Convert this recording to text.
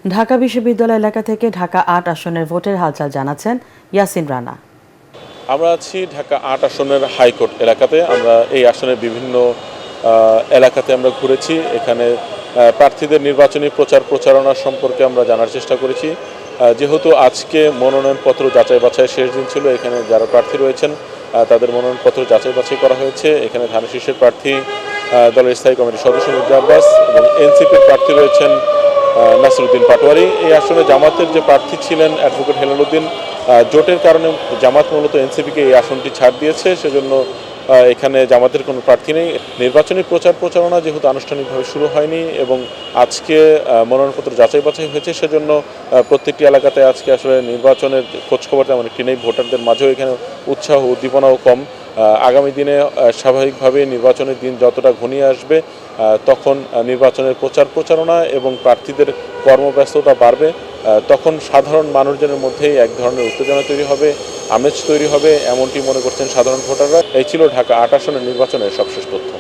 ঢাকা বিশ্ববিদ্যালয় এলাকা থেকে ঢাকা ৮ আসনের ভোটের হালচাল জানাচ্ছেন ইয়াসিন রানা। আমরা আছি ঢাকা ৮ আসনের হাইকোর্ট এলাকাতে। আমরা এই আসনের বিভিন্ন এলাকাতে আমরা ঘুরেছি। এখানে প্রার্থীদের নির্বাচনী প্রচারণা সম্পর্কে আমরা জানার চেষ্টা করেছি। যেহেতু আজকে মনোনয়নপত্র যাচাই বাছাই শেষ দিন ছিল, এখানে যারা প্রার্থী রয়েছেন তাদের মনোনয়নপত্র যাচাই বাছাই করা হয়েছে। এখানে ধানের শীষের প্রার্থী দলের স্থায়ী কমিটির সদস্য মির্জা আব্বাস এবং এনসিপির প্রার্থী রয়েছেন নাসিরউদ্দিন পাটোয়ারি। এই আসনে জামাতের যে প্রার্থী ছিলেন অ্যাডভোকেট হেলাল উদ্দিন, জোটের কারণে জামাত মূলত এনসিপিকে এই আসনটি ছাড় দিয়েছে, সেজন্য এখানে জামাতের কোনো প্রার্থী নেই। নির্বাচনী প্রচারণা যেহেতু আনুষ্ঠানিকভাবে শুরু হয়নি এবং আজকে মনোনয়নপত্র যাচাই বাছাই হয়েছে, সেজন্য প্রত্যেকটি এলাকাতে আজকে আসলে নির্বাচনের খোঁজখবর তেমন একটি নেই। ভোটারদের মাঝেও এখানে উৎসাহ উদ্দীপনাও কম। আগামী দিনে স্বাভাবিকভাবে নির্বাচনের দিন যতটা ঘনিয়ে আসবে তখন নির্বাচনের প্রচারণা এবং প্রার্থীদের কর্মব্যস্ততা বাড়বে। তখন সাধারণ মানুষজনের মধ্যেই এক ধরনের উত্তেজনা তৈরি হবে, আমেজ তৈরি হবে, এমনটি মনে করছেন সাধারণ ভোটাররা। এই ছিল ঢাকা ৮ আসনের নির্বাচনের সবশেষ তথ্য।